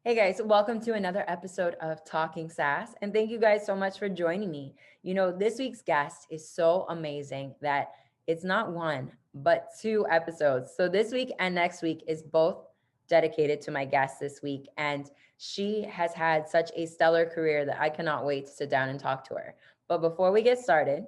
Hey guys, welcome to another episode of Talking Sass. And thank you guys so much for joining me. This week's guest is so amazing that it's not one, but two episodes. So this week and next week is both dedicated to my guest this week. And she has had such a stellar career that I cannot wait to sit down and talk to her. But before we get started,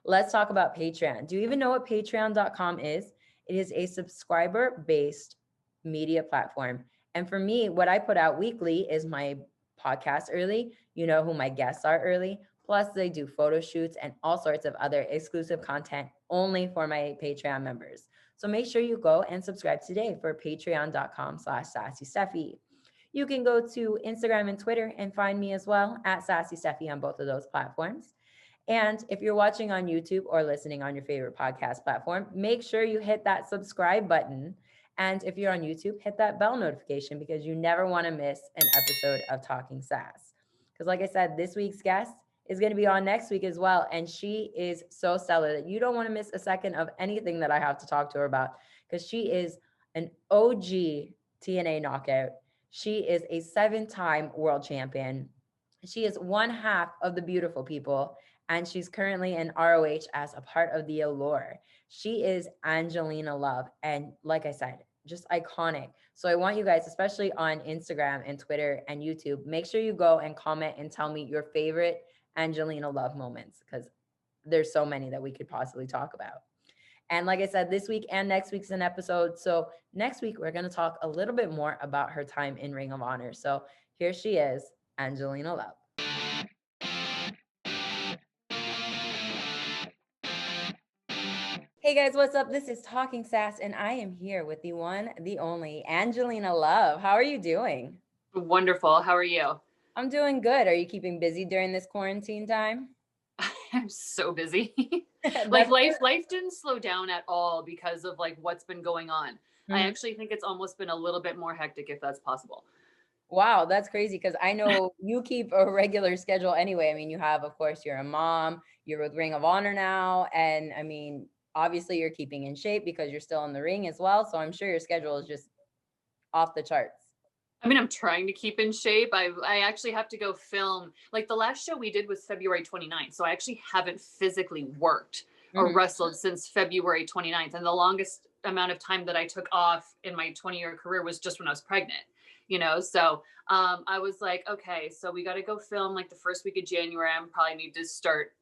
let's talk about Patreon. Do you even know what patreon.com is? It is a subscriber based media platform. And for me, what I put out weekly is my podcast early. You know who my guests are early. Plus, they do photo shoots and all sorts of other exclusive content only for my Patreon members. So make sure you go and subscribe today for patreon.com/sassysteffi. You can go to Instagram and Twitter and find me as well at sassysteffi on both of those platforms. And if you're watching on YouTube or listening on your favorite podcast platform, make sure you hit that subscribe button. And if you're on YouTube, hit that bell notification because you never want to miss an episode of Talking Sass. Because like I said, this week's guest is going to be on next week as well. And she is so stellar that you don't want to miss a second of anything that I have to talk to her about because she is an OG TNA knockout. She is a 7-time world champion. She is one half of the beautiful people, and she's currently in ROH as a part of the Allure. She is Angelina Love, and like I said, just iconic. So I want you guys, especially on Instagram and Twitter and YouTube, make sure you go and comment and tell me your favorite Angelina Love moments because there's so many that we could possibly talk about. And like I said, this week and next week's an episode. So next week, we're going to talk a little bit more about her time in Ring of Honor. So here she is, Angelina Love. Hey guys, what's up? This is Talking Sass, and I am here with the one, the only Angelina Love. How are you doing? Wonderful. How are you? I'm doing good. Are you keeping busy during this quarantine time? I'm so busy. Like That's life didn't slow down at all because of like what's been going on. I Mhm. actually think it's almost been a little bit more hectic if that's possible. Wow, that's crazy because I know you keep a regular schedule anyway. I mean, you have, of course, you're a mom, you're with Ring of Honor now, and I mean, obviously you're keeping in shape because you're still in the ring as well. So I'm sure your schedule is just off the charts. I mean, I'm trying to keep in shape. I actually have to go film. Like the last show we did was February 29th. So I actually haven't physically worked or Mhm. wrestled since February 29th. And the longest amount of time that I took off in my 20-year career was just when I was pregnant. So I was like, okay, so we got to go film like the first week of January. I probably need to start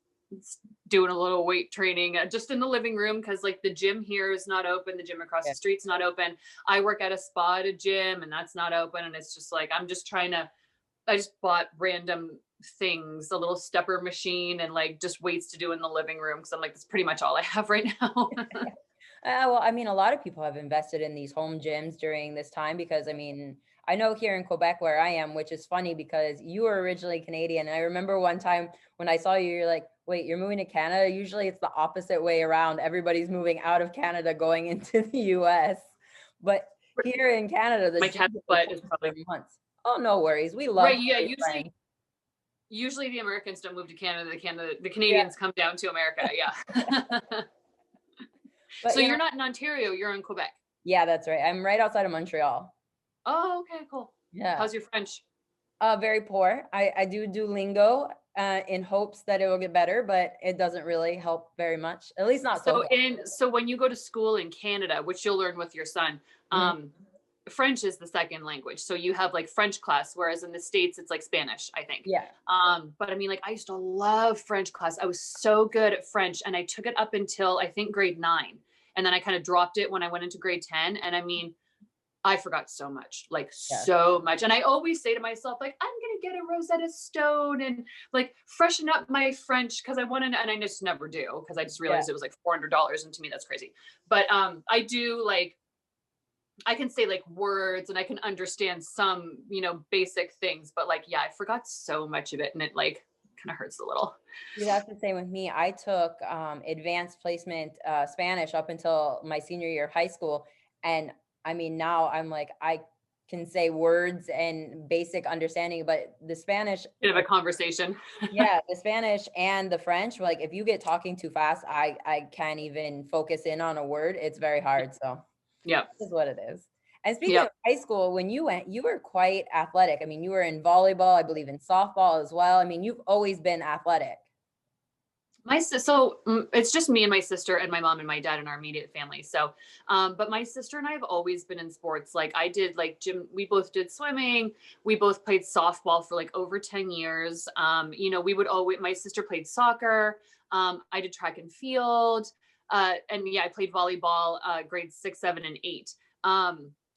doing a little weight training just in the living room because like the gym here is not open, the gym across Yeah. the street's not open. I work at a spa at a gym and that's not open, and it's just like I just bought random things, a little stepper machine and like just weights to do in the living room because I'm like, that's pretty much all I have right now. Well, I mean, a lot of people have invested in these home gyms during this time because, I mean, I know here in Quebec where I am, which is funny because you were originally Canadian. And I remember one time when I saw you, you're like, wait, you're moving to Canada? Usually it's the opposite way around. Everybody's moving out of Canada going into the US. But here in Canada, the My gyms cat's have been butt is closed for probably months. Oh, no worries. We love right. Yeah, great friends. usually the Americans don't move to Canada. The Yeah. Canadians come down to America. Yeah. But, So you're not in Ontario, you're in Quebec. yeah, that's right. I'm right outside of Montreal. Oh, okay, cool. Yeah. How's your French? Very poor. I do Duolingo in hopes that it will get better, but it doesn't really help very much. At least not so So when you go to school in Canada, which you'll learn with your son, far. French is the second language. So you have like French class, whereas in the States it's like Spanish, I think. Yeah. But I mean, like I used to love French class. I was so good at French, and I took it up until I think grade 9, and then I kind of dropped it when I went into grade 10. And I mean, I forgot so much, like Yeah. so much. And I always say to myself, like, I'm gonna get a Rosetta Stone and like freshen up my French because I want to, and I just never do because I just Yeah. realized it was like $400, and to me that's crazy. But I do like I can say like words and I can understand some, basic things, but like yeah, I forgot so much of it, and it like kind of hurts a little. See, that's the same with me. I took advanced placement Spanish up until my senior year of high school. And I mean, now I'm like, I can say words and basic understanding, but the Spanish, Bit of a conversation. yeah, the Spanish and the French, like if you get talking too fast, I can't even focus in on a word. It's very hard. So Yeah. this is what it is. And speaking of Yep. high school, when you went, you were quite athletic. I mean, you were in volleyball, I believe in softball as well. I mean, you've always been athletic. It's just me and my sister and my mom and my dad and our immediate family. So, but my sister and I have always been in sports. Like I did like gym, we both did swimming. We both played softball for like over 10 years. We would always, my sister played soccer. I did track and field. And yeah, I played volleyball, grades 6, 7, and 8.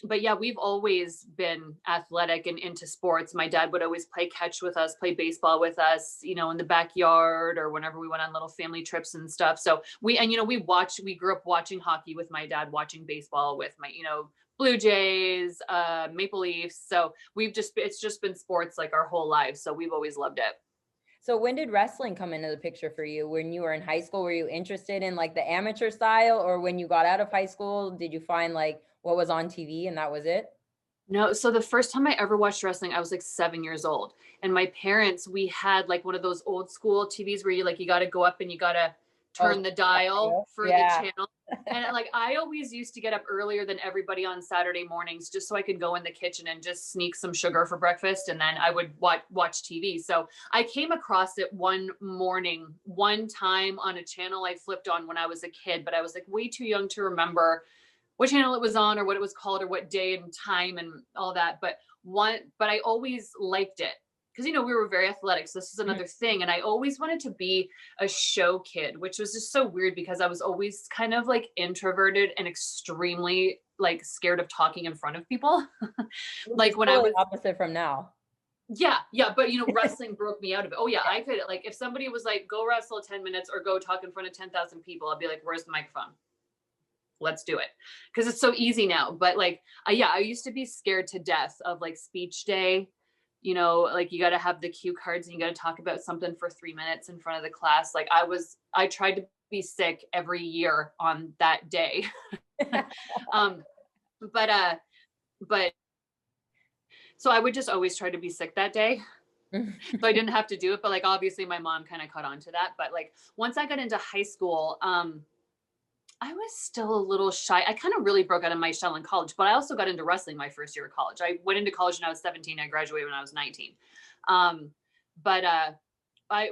But yeah, we've always been athletic and into sports. My dad would always play catch with us, play baseball with us, in the backyard or whenever we went on little family trips and stuff. So we grew up watching hockey with my dad, watching baseball with my, Blue Jays, Maple Leafs. So it's just been sports like our whole lives. So we've always loved it. So when did wrestling come into the picture for you? When you were in high school, were you interested in like the amateur style, or when you got out of high school, did you find like what was on TV and that was it? No, so the first time I ever watched wrestling, I was like 7 years old. And my parents, we had like one of those old school TVs where you got to go up and you got to Oh, turn the dial for the yeah. channel. And like I always used to get up earlier than everybody on Saturday mornings just so I could go in the kitchen and just sneak some sugar for breakfast, and then I would watch TV. So I came across it one morning, one time on a channel I flipped on when I was a kid, but I was like way too young to remember what channel it was on or what it was called or what day and time and all that. But I always liked it because, we were very athletic. So this is another thing. And I always wanted to be a show kid, which was just so weird because I was always kind of like introverted and extremely like scared of talking in front of people. Like when Totally I was opposite from now. yeah. But wrestling broke me out of it. Oh yeah. I could, like, if somebody was like, go wrestle 10 minutes or go talk in front of 10,000 people, I'd be like, where's the microphone? Let's do it, because it's so easy now. But like I used to be scared to death of like speech day, like you got to have the cue cards and you got to talk about something for 3 minutes in front of the class. Like I tried to be sick every year on that day. um but so I would just always try to be sick that day so I didn't have to do it. But like obviously my mom kind of caught on to that. But like once I got into high school, I was still a little shy. I kind of really broke out of my shell in college, but I also got into wrestling my first year of college. I went into college when I was 17. I graduated when I was 19. But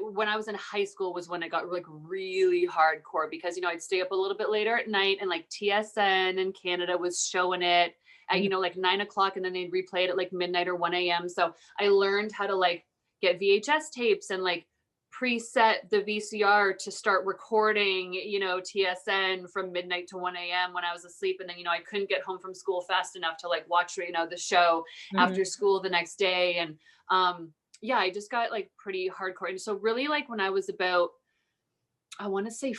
when I was in high school was when it got like really hardcore because, I'd stay up a little bit later at night and like TSN in Canada was showing it at, like 9 o'clock, and then they'd replay it at like midnight or 1 a.m. So I learned how to like get VHS tapes and like preset the VCR to start recording, TSN from midnight to 1 a.m. when I was asleep. And then, I couldn't get home from school fast enough to like watch, the show after school the next day. And I just got like pretty hardcore. And so really like when I was about, I want to say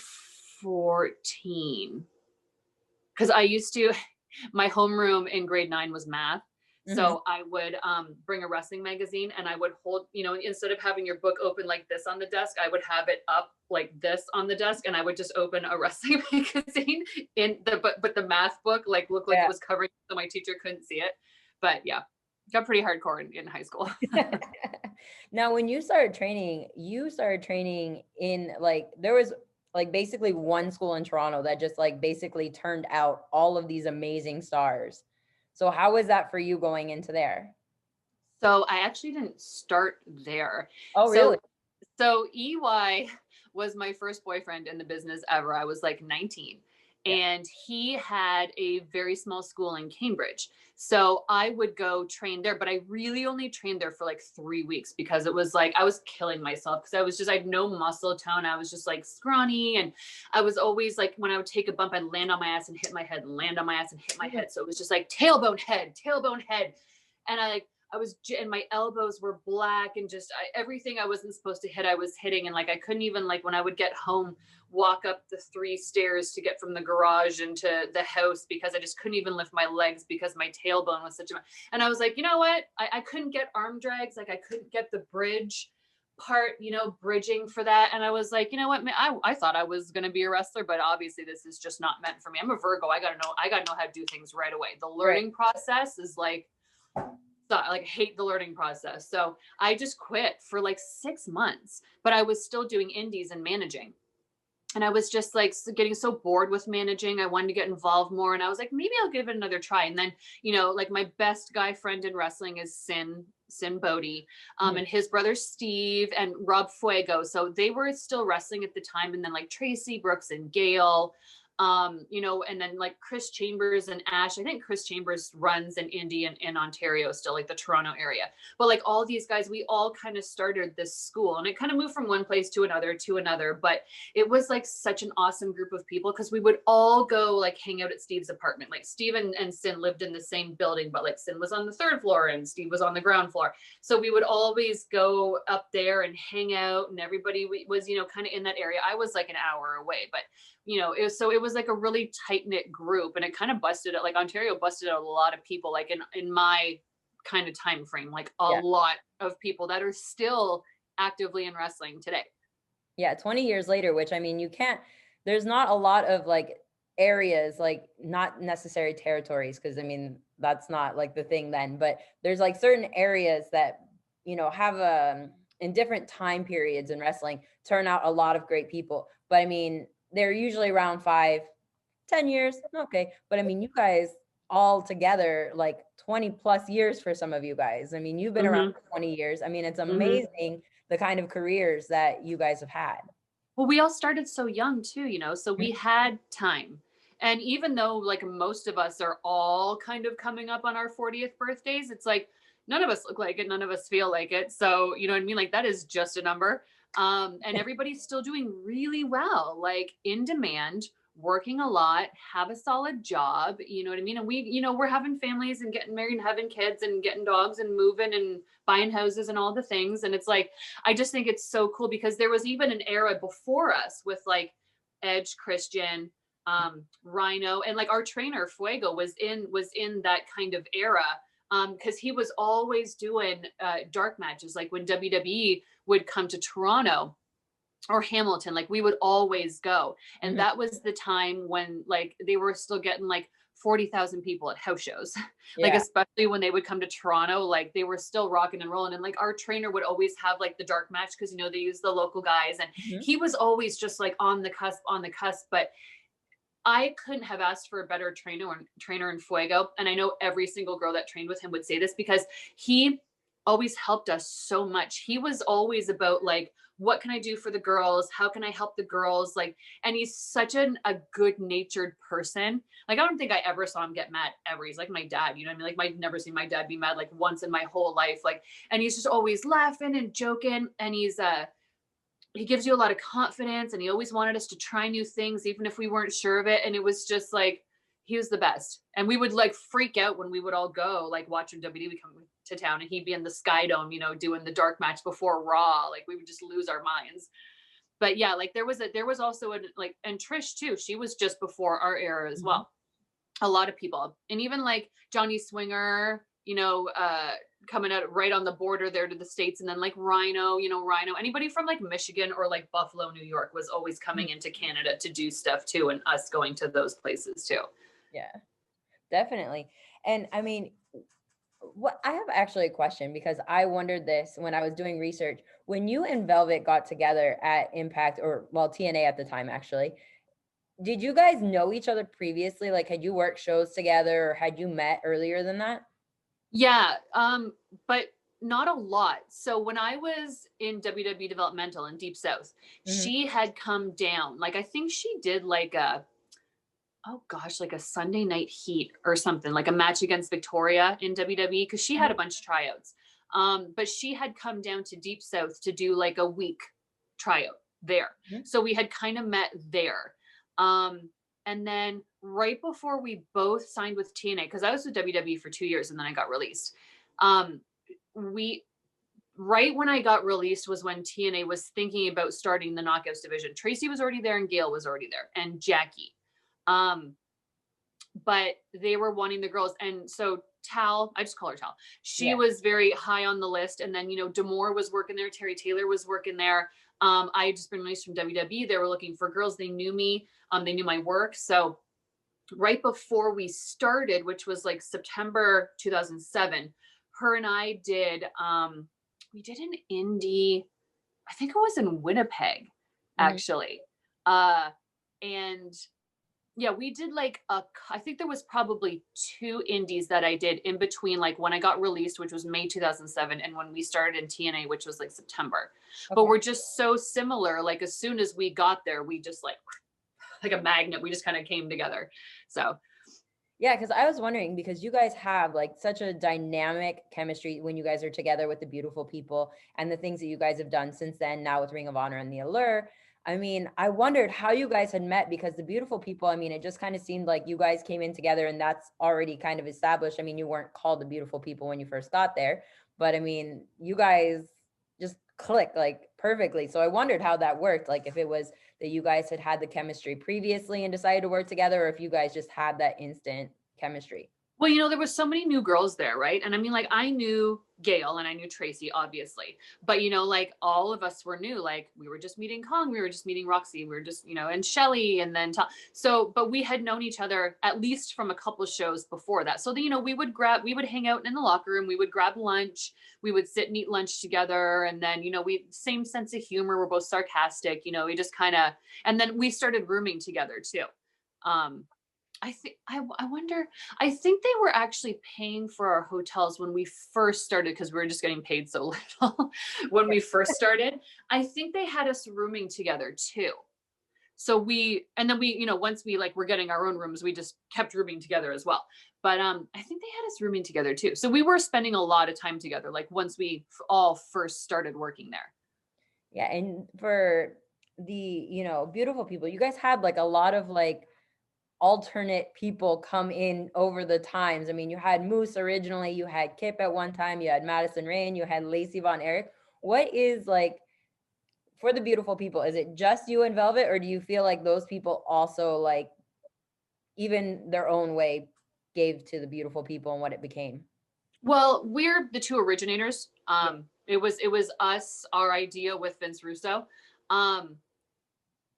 14, because I used to, my homeroom in grade 9 was math. So I would bring a wrestling magazine and I would hold, instead of having your book open like this on the desk, I would have it up like this on the desk, and I would just open a wrestling magazine but the math book like looked like it was covered so my teacher couldn't see it. But yeah, got pretty hardcore in high school. Now, when you started training in like, there was like basically one school in Toronto that just like basically turned out all of these amazing stars. So how was that for you going into there? So I actually didn't start there. Oh, really? So EY was my first boyfriend in the business ever. I was like 19. And he had a very small school in Cambridge. So I would go train there, but I really only trained there for like 3 weeks because it was like, I was killing myself because I had no muscle tone. I was just like scrawny. And I was always like, when I would take a bump, I'd land on my ass and hit my head, land on my ass and hit my head. So it was just like tailbone head. And and my elbows were black and just everything I wasn't supposed to hit, I was hitting. And like, I couldn't even like, when I would get home, walk up the 3 stairs to get from the garage into the house because I just couldn't even lift my legs because my tailbone was and I was like, you know what? I couldn't get arm drags. Like I couldn't get the bridge part, bridging for that. And I was like, you know what, man, I thought I was going to be a wrestler, but obviously this is just not meant for me. I'm a Virgo. I got to know how to do things right away. The learning process is like, I hate the learning process. So I just quit for like 6 months, but I was still doing indies and managing. And I was just like getting so bored with managing. I wanted to get involved more. And I was like, maybe I'll give it another try. And then, like my best guy friend in wrestling is Sin Bodie, Mhm. and his brother Steve and Rob Fuego. So they were still wrestling at the time. And then like Tracy Brooks and Gail, and then like Chris Chambers and Ash. I think Chris Chambers runs an indie in Ontario still, like the Toronto area. But like all these guys, we all kind of started this school, and it kind of moved from one place to another to another. But it was like such an awesome group of people because we would all go like hang out at Steve's apartment. Like Steve and Sin lived in the same building, but like Sin was on the third floor and Steve was on the ground floor. So we would always go up there and hang out, and everybody was, kind of in that area. I was like an hour away, but it was like a really tight knit group, and it kind of busted it. Like Ontario busted out a lot of people, like in my kind of time frame, like a Yeah. lot of people that are still actively in wrestling today. Yeah, 20 years later, which I mean, there's not a lot of like areas, like not necessary territories, because I mean, that's not like the thing then, but there's like certain areas that, have in different time periods in wrestling turn out a lot of great people. But I mean, they're usually around 5, 10 years. Okay. But I mean, you guys all together, like 20 plus years for some of you guys. I mean, you've been around Mm-hmm. for 20 years. I mean, it's Mm-hmm. amazing the kind of careers that you guys have had. Well, we all started so young too, so Mhm. we had time. And even though like most of us are all kind of coming up on our 40th birthdays, it's like none of us look like it, none of us feel like it. So, you know what I mean? Like that is just a number. And everybody's still doing really well, like in demand, working a lot, have a solid job, you know what I mean? And we, we're having families and getting married and having kids and getting dogs and moving and buying houses and all the things. And it's like, I just think it's so cool because there was even an era before us with like Edge, Christian, Rhino, and like our trainer Fuego was in that kind of era, because he was always doing dark matches. Like when WWE would come to Toronto or Hamilton, like we would always go. And Mhm. that was the time when like they were still getting like 40,000 people at house shows. Like, Yeah. especially when they would come to Toronto, like they were still rocking and rolling. And like our trainer would always have like the dark match because, they use the local guys. And Mhm. he was always just like on the cusp, on the cusp. But I couldn't have asked for a better trainer in Fuego. And I know every single girl that trained with him would say this because he always helped us so much. He was always about like, what can I do for the girls? How can I help the girls? Like, and he's such a good natured person. Like, I don't think I ever saw him get mad ever. He's like my dad, you know what I mean? Like, I've never seen my dad be mad like once in my whole life. Like, and he's just always laughing and joking. And he gives you a lot of confidence, and he always wanted us to try new things even if we weren't sure of it. And it was just like he was the best. And we would like freak out when we would all go like watching WWE come to town, and he'd be in the Sky Dome, doing the dark match before Raw. Like we would just lose our minds. But yeah, like there was also like, and Trish too, she was just before our era as Mhm. well. A lot of people, and even like Johnny Swinger, coming out right on the border there to the States. And then like Rhino, anybody from like Michigan or like Buffalo, New York was always Mhm. coming into Canada to do stuff too, and us going to those places too. Yeah, definitely. And I mean, what I have actually a question, because I wondered this when I was doing research. When you and Velvet got together at Impact, or well, TNA at the time, actually, did you guys know each other previously? Like, had you worked shows together, or had you met earlier than that? Yeah, but not a lot. So when I was in WWE Developmental in Deep South, Hmm. she had come down. Like I think she did like a, oh gosh, like a Sunday Night Heat or something, like a match against Victoria in WWE, because she had a bunch of tryouts. But she had come down to Deep South to do like a week tryout there. Hmm. So we had kind of met there. Um, and then right before we both signed with TNA, because I was with WWE for 2 years and then I got released. Um, we Right when I got released was when TNA was thinking about starting the Knockouts division. Tracy was already there and Gail was already there and Jackie. Um, but they were wanting the girls. And so Tal, I just call her Tal, she Yeah. was very high on the list. And then, Demore was working there. Terry Taylor was working there. I had just been released from WWE. They were looking for girls. They knew me. They knew my work. So right before we started, which was like September 2007, her and I we did an indie, I think it was in Winnipeg, Hmm. actually. And yeah, we did like I think there was probably 2 indies that I did in between, like when I got released, which was May 2007, and when we started in TNA, which was like September. But we're just so similar. Like as soon as we got there, we just like a magnet, we just kind of came together. So yeah, because I was wondering, because you guys have like such a dynamic chemistry when you guys are together with the beautiful people, and the things that you guys have done since then, now with Ring of Honor and the Allure. I mean, I wondered how you guys had met, because the beautiful people, I mean, it just kind of seemed like you guys came in together and that's already kind of established. I mean, you weren't called the beautiful people when you first got there, but I mean, you guys just click like perfectly. So I wondered how that worked. Like if it was that you guys had the chemistry previously and decided to work together, or if you guys just had that instant chemistry. well, there was so many new girls there, right? And I mean, like, I knew Gail and I knew Tracy, obviously. But, like, all of us were new. Like, we were just meeting Kong, we were just meeting Roxy, we were just, and Shelly, and then so, but we had known each other at least from a couple of shows before that. So, we would hang out in the locker room, we would grab lunch, we would sit and eat lunch together. And then, we same sense of humor, we're both sarcastic, we just kind of, and then we started rooming together too. I wonder, I think they were actually paying for our hotels when we first started, because we were just getting paid so little when we first started. I think they had us rooming together too. So and then we, once we were getting our own rooms, we just kept rooming together as well. But I think they had us rooming together too. So we were spending a lot of time together, like once we all first started working there. Yeah. And for the, beautiful people, you guys had like a lot of like alternate people come in over the times. I mean, you had Moose originally, you had Kip at one time, you had Madison Rain, you had Lacey Von Erich. What is like for the beautiful people? Is it just you and Velvet, or do you feel like those people also like even their own way gave to the beautiful people and what it became? Well, we're the 2 originators. It was us, our idea with Vince Russo.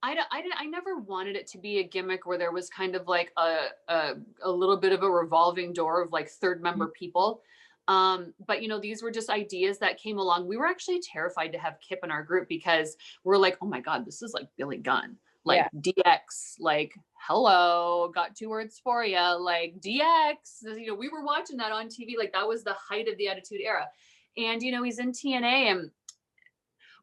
I never wanted it to be a gimmick where there was kind of like a little bit of a revolving door of like third member people. But these were just ideas that came along. We were actually terrified to have Kip in our group, because we're like, oh my God, this is like Billy Gunn, like DX, like, hello, got 2 words for you, like DX. We were watching that on TV, like that was the height of the Attitude Era. And he's in TNA, and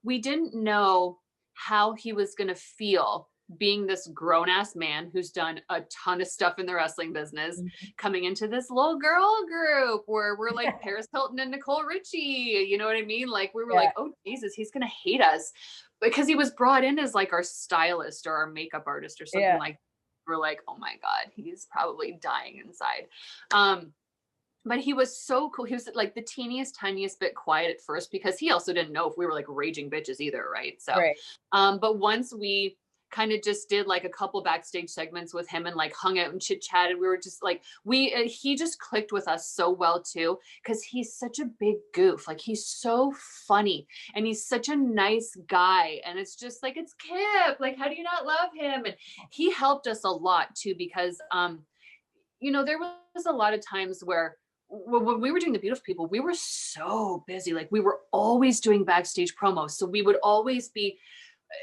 we didn't know how he was going to feel being this grown-ass man who's done a ton of stuff in the wrestling business, coming into this little girl group where we're like Paris Hilton and Nicole Richie, you know what I mean? Like we were like, oh Jesus, he's going to hate us, because he was brought in as like our stylist or our makeup artist or something. Like we're like, oh my God, he's probably dying inside. But he was so cool. He was like the tiniest bit quiet at first, because he also didn't know if we were like raging bitches either, right? So, but once we kind of just did like a couple backstage segments with him and like hung out and chit chatted, we were just like, he just clicked with us so well too, because he's such a big goof. Like he's so funny and he's such a nice guy. And it's just like, it's Kip. Like, how do you not love him? And he helped us a lot too, because, there was a lot of times where when we were doing the beautiful people, we were so busy. Like we were always doing backstage promos. So we would always be,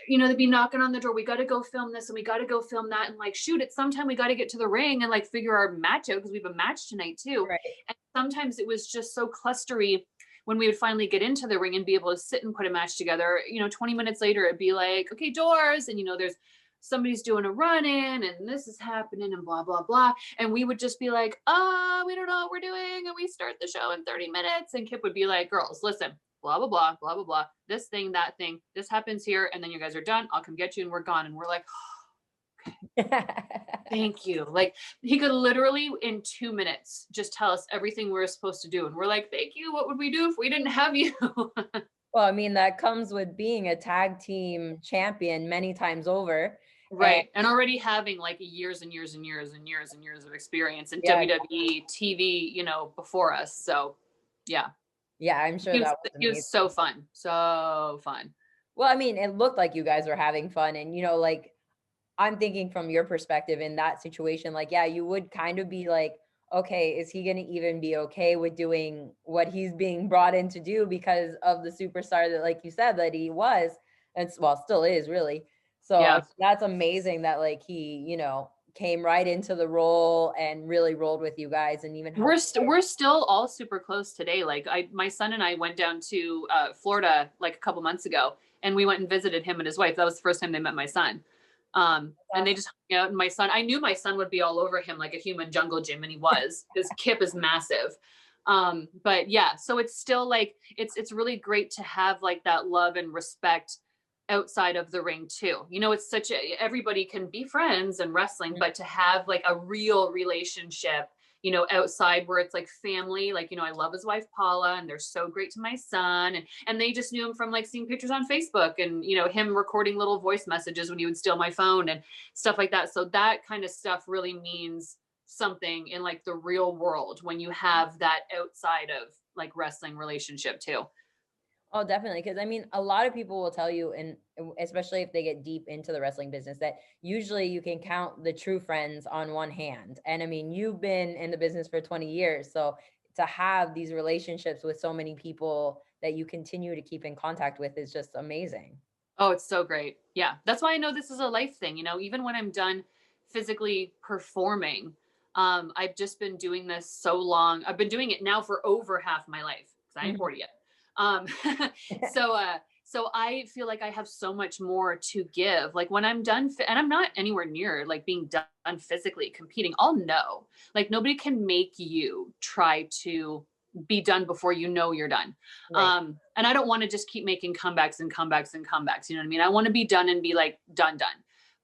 they'd be knocking on the door. We got to go film this and we got to go film that. And like, shoot, it's sometime we got to get to the ring and like figure our match out, because we have a match tonight too. And sometimes it was just so clustery when we would finally get into the ring and be able to sit and put a match together. 20 minutes later, it'd be like, okay, doors. And, there's somebody's doing a run in and this is happening and blah, blah, blah. And we would just be like, we don't know what we're doing. And we start the show in 30 minutes. And Kip would be like, girls, listen, blah, blah, blah, blah, blah, blah. This thing, that thing, this happens here. And then you guys are done. I'll come get you and we're gone. And we're like, oh, okay. Thank you. Like he could literally in 2 minutes just tell us everything we're supposed to do. And we're like, thank you. What would we do if we didn't have you? Well, I mean, that comes with being a tag team champion many times over. Right. And already having like years and years and years and years and years of experience in WWE, TV, before us. So yeah. Yeah, I'm sure he was so fun. So fun. Well, I mean, it looked like you guys were having fun. And, like, I'm thinking from your perspective in that situation, like, yeah, you would kind of be like, okay, is he going to even be okay with doing what he's being brought in to do because of the superstar that, like you said, that he was, and well, still is really. So that's amazing that like he, came right into the role and really rolled with you guys and even helped. We're still all super close today. Like my son and I went down to Florida like a couple months ago, and we went and visited him and his wife. That was the first time they met my son. And they just hung out. And my son, I knew my son would be all over him like a human jungle gym, and he was. His Kip is massive. But yeah, so it's still like it's really great to have like that love and respect outside of the ring too. It's everybody can be friends and wrestling, but to have like a real relationship, outside where it's like family, like, I love his wife, Paula, and they're so great to my son. And they just knew him from like seeing pictures on Facebook and, him recording little voice messages when he would steal my phone and stuff like that. So that kind of stuff really means something in like the real world when you have that outside of like wrestling relationship too. Oh, definitely. Because I mean, a lot of people will tell you, and especially if they get deep into the wrestling business, that usually you can count the true friends on one hand. And I mean, you've been in the business for 20 years. So to have these relationships with so many people that you continue to keep in contact with is just amazing. Oh, it's so great. Yeah. That's why I know this is a life thing. Even when I'm done physically performing, I've just been doing this so long. I've been doing it now for over half my life because I ain't 40 yet. Um, so I feel like I have so much more to give. Like when I'm done, and I'm not anywhere near like being done physically competing, I'll know. Like nobody can make you try to be done before you're done. Right. And I don't want to just keep making comebacks and comebacks and comebacks. You know what I mean? I want to be done and be like done.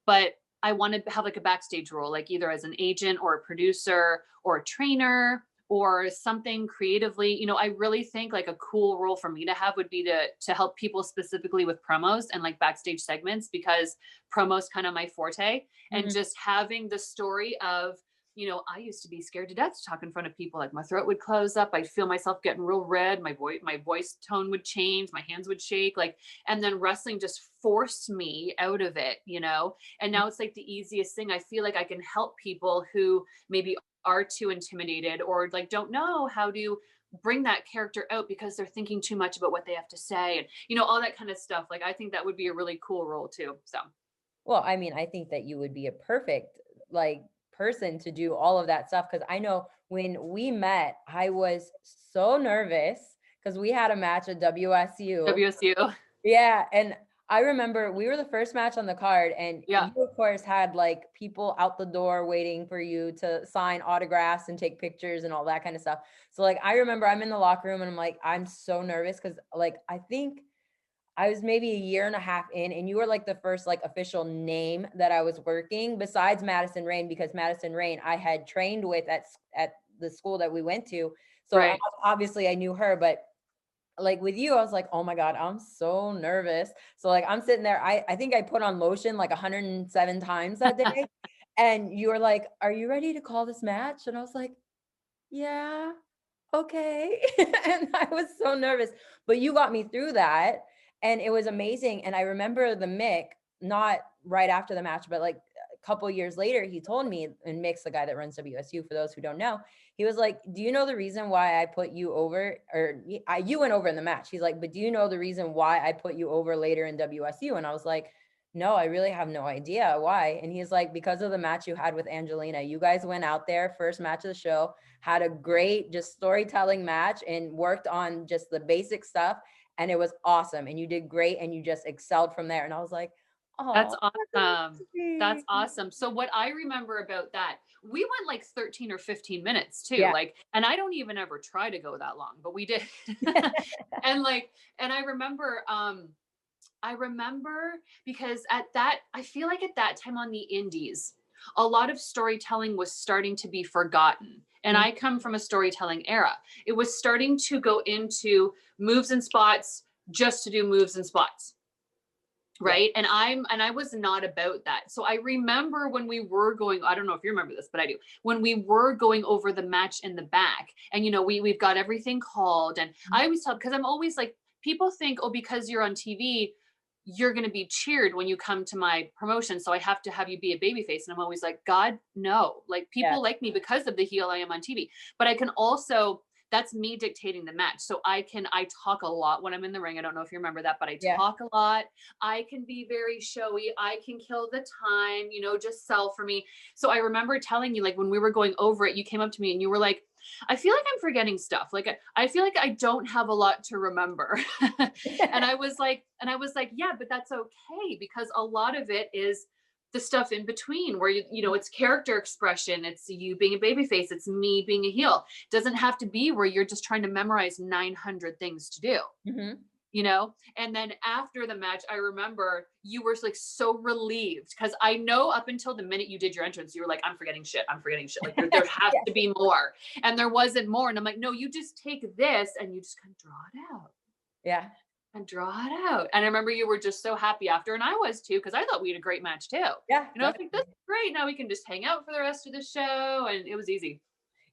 But I want to have like a backstage role, like either as an agent or a producer or a trainer or something creatively. I really think like a cool role for me to have would be to help people specifically with promos and like backstage segments, because promos kind of my forte. And just having the story of, I used to be scared to death to talk in front of people. Like my throat would close up. I'd feel myself getting real red. My voice tone would change. My hands would shake. And then wrestling just forced me out of it, and now it's like the easiest thing. I feel like I can help people who maybe are too intimidated or like don't know how to bring that character out because they're thinking too much about what they have to say and all that kind of stuff. Like I think that would be a really cool role too. So Well, I mean, I think that you would be a perfect like person to do all of that stuff, because I know when we met, I was so nervous because we had a match at WSU. WSU. Yeah, and I remember we were the first match on the card, and Yeah. you of course had like people out the door waiting for you to sign autographs and take pictures and all that kind of stuff. So like I remember I'm in the locker room and I'm like, I'm so nervous because like I think I was maybe a year and a half in, and you were like the first like official name that I was working besides Madison Rain, because Madison Rain I had trained with at the school that we went to. So Right. obviously I knew her, but like with you, I was like, oh my God, I'm so nervous. So like I'm sitting there, I think I put on lotion like 107 times that day. And you were like, are you ready to call this match? And I was like, yeah, okay. And I was so nervous, but you got me through that. And it was amazing. And I remember the Mick, not right after the match, but like a couple years later, he told me, and Mick's the guy that runs WSU, for those who don't know, he was like, do you know the reason why I put you over, or you went over in the match? He's like, but do you know the reason why I put you over later in WSU? And I was like, no, I really have no idea why. And he's like, because of the match you had with Angelina. You guys went out there, first match of the show, had a great just storytelling match and worked on just the basic stuff. And it was awesome. And you did great and you just excelled from there. And I was like, That's oh, awesome. That's awesome. So what I remember about that, we went like 13 or 15 minutes too. Yeah. Like, and I don't even ever try to go that long, but we did. And I remember because I feel like at that time on the indies, a lot of storytelling was starting to be forgotten. And I come from a storytelling era. It was starting to go into moves and spots just to do moves and spots. Right. Yeah. And I was not about that. So I remember when we were going, I don't know if you remember this, but I do, when we were going over the match in the back and, we've got everything called. And I always tell, because I'm always like, people think, oh, because you're on TV, you're going to be cheered when you come to my promotion. So I have to have you be a babyface. And I'm always like, God, no, like people like me because of the heel I am on TV, but I can also, that's me dictating the match. So I talk a lot when I'm in the ring. I don't know if you remember that, but I Yeah. talk a lot. I can be very showy. I can kill the time, just sell for me. So I remember telling you, like, when we were going over it, you came up to me and you were like, I feel like I'm forgetting stuff. Like, I feel like I don't have a lot to remember. and I was like, yeah, but that's okay, because a lot of it is the stuff in between where it's character expression, it's you being a baby face, it's me being a heel. It doesn't have to be where you're just trying to memorize 900 things to do. Mm-hmm. And then after the match, I remember you were like so relieved, because I know up until the minute you did your entrance, you were like, I'm forgetting shit. Like there has to be more. And there wasn't more. And I'm like, no, you just take this and you just kind of draw it out. Yeah. And draw it out. And I remember you were just so happy after, and I was too, because I thought we had a great match too. Yeah. I was like, this is great. Now we can just hang out for the rest of the show. And it was easy.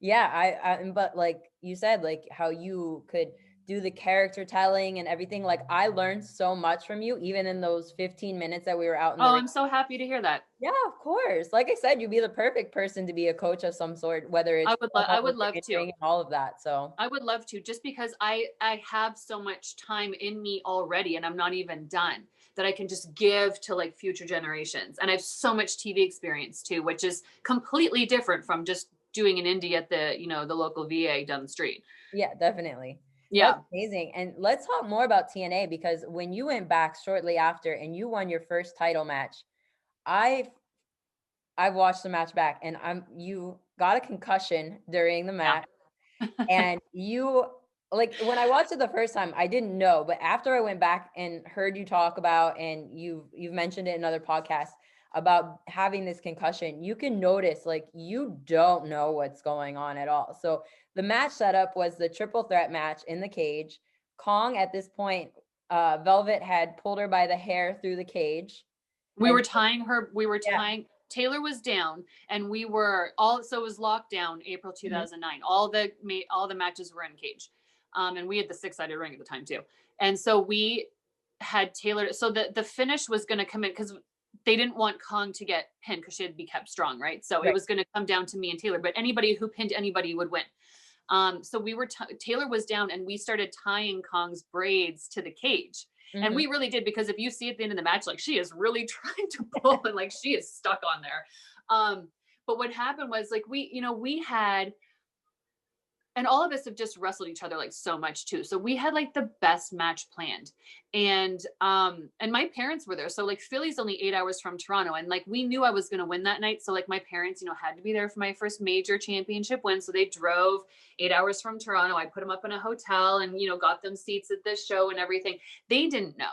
Yeah. But like you said, like how you could do the character telling and everything. Like I learned so much from you, even in those 15 minutes that we were out in the ring. I'm so happy to hear that. Yeah, of course. Like I said, you'd be the perfect person to be a coach of some sort, whether it's I would love to. And all of that. So I would love to, just because I have so much time in me already, and I'm not even done, that I can just give to like future generations. And I have so much TV experience too, which is completely different from just doing an indie at the, the local VA down the street. Yeah, definitely. Yeah. That's amazing. And let's talk more about TNA, because when you went back shortly after and you won your first title match, I've watched the match back, and you got a concussion during the match. Yeah. And you, like, when I watched it the first time, I didn't know, but after I went back and heard you talk about, and you've mentioned it in other podcasts about having this concussion, you can notice like you don't know what's going on at all. So the match setup was the triple threat match in the cage. Kong, at this point, Velvet had pulled her by the hair through the cage. We were tying her. Taylor was down, and we were so it was lockdown April 2009. Mm-hmm. All the matches were in cage. And we had the 6-sided ring at the time too. And so we had Taylor. So the finish was going to come in, because they didn't want Kong to get pinned, because she had to be kept strong, right? So It was going to come down to me and Taylor, but anybody who pinned anybody would win. So we were Taylor was down, and we started tying Kong's braids to the cage. Mm-hmm. And we really did, because if you see at the end of the match, like she is really trying to pull and like she is stuck on there. But what happened was like we had, and all of us have just wrestled each other like so much too. So we had like the best match planned, and my parents were there. So like Philly's only 8 hours from Toronto, and like we knew I was going to win that night. So like my parents, had to be there for my first major championship win. So they drove 8 hours from Toronto. I put them up in a hotel and, got them seats at the show and everything. They didn't know.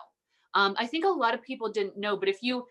I think a lot of people didn't know, but if you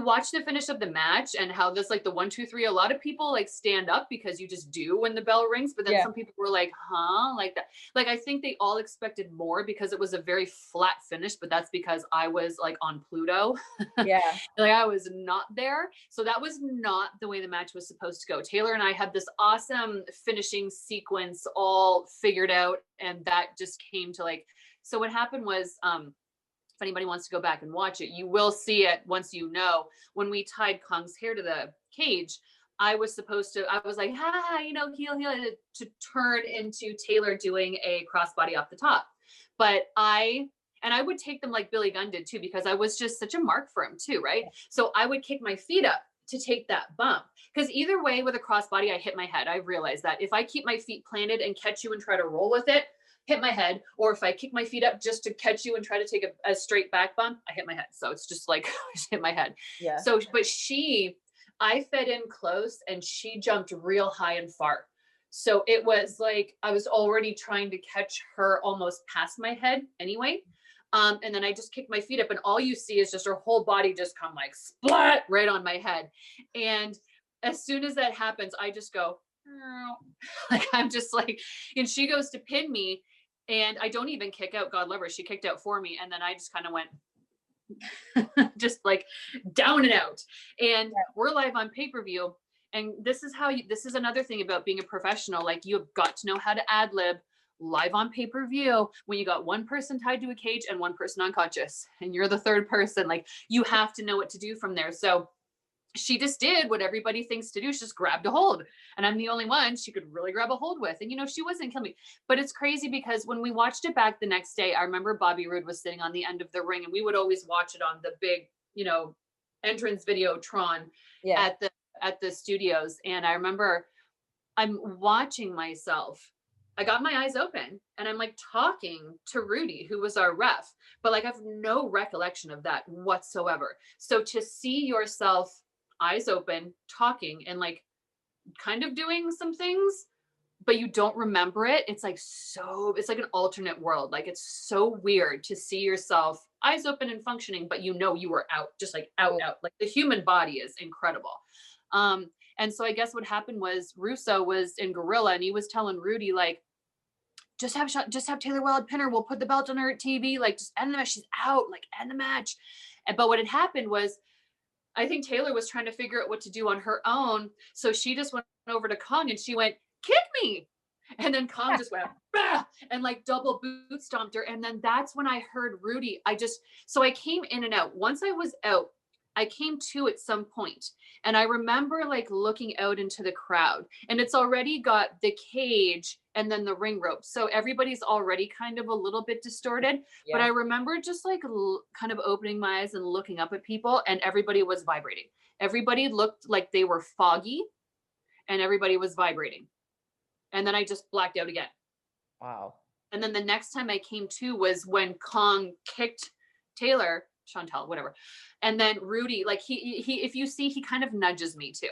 watch the finish of the match and how this, like the 1, 2, 3, a lot of people like stand up because you just do when the bell rings. But then some people were like, huh? Like that. Like, I think they all expected more, because it was a very flat finish, but that's because I was like on Pluto. Yeah. Like I was not there. So that was not the way the match was supposed to go. Taylor and I had this awesome finishing sequence all figured out. And that just came to like, so what happened was, if anybody wants to go back and watch it, you will see it once when we tied Kong's hair to the cage. I was like, heel, to turn into Taylor doing a crossbody off the top. But I would take them like Billy Gunn did too, because I was just such a mark for him too, right? So I would kick my feet up to take that bump, because either way with a crossbody, I hit my head. I realized that if I keep my feet planted and catch you and try to roll with it, hit my head, or if I kick my feet up just to catch you and try to take a straight back bump, I hit my head. So it's just like, I just hit my head. Yeah. So, but I fed in close and she jumped real high and far. So it was like, I was already trying to catch her almost past my head anyway. And then I just kicked my feet up, and all you see is just her whole body just come like splat right on my head. And as soon as that happens, I just go, like, I'm just like, and she goes to pin me, and I don't even kick out. God love her. She kicked out for me. And then I just kind of went just like down and out. And we're live on pay-per-view. And this is another thing about being a professional. Like, you have got to know how to ad lib live on pay-per-view when you got one person tied to a cage and one person unconscious, and you're the third person. Like, you have to know what to do from there. So she just did what everybody thinks to do. She just grabbed a hold. And I'm the only one she could really grab a hold with. And, you know, she wasn't killing me. But it's crazy because when we watched it back the next day, I remember Bobby Roode was sitting on the end of the ring, and we would always watch it on the big, you know, entrance video Tron at the studios. And I remember I'm watching myself. I got my eyes open and I'm like talking to Rudy, who was our ref, but like I have no recollection of that whatsoever. So to see yourself eyes open, talking and like kind of doing some things, but you don't remember it, it's like it's like an alternate world. Like it's so weird to see yourself eyes open and functioning, but you know you were out, just like out. Like the human body is incredible. And so I guess what happened was Russo was in Gorilla and he was telling Rudy, like, just have Taylor Wilde pin her. We'll put the belt on her at TV. Like, just end the match. She's out. Like, end the match. But what had happened was, I think Taylor was trying to figure out what to do on her own. So she just went over to Kong and she went, kick me. And then Kong just went, bah! And like double boot stomped her. And then that's when I heard Rudy. So I came in and out. Once I was out, I came to at some point, and I remember like looking out into the crowd, and it's already got the cage and then the ring rope. So everybody's already kind of a little bit distorted, but I remember just like kind of opening my eyes and looking up at people, and everybody was vibrating. Everybody looked like they were foggy and everybody was vibrating. And then I just blacked out again. Wow. And then the next time I came to was when Kong kicked Taylor, Chantel, whatever. And then Rudy, like he, if you see, he kind of nudges me too.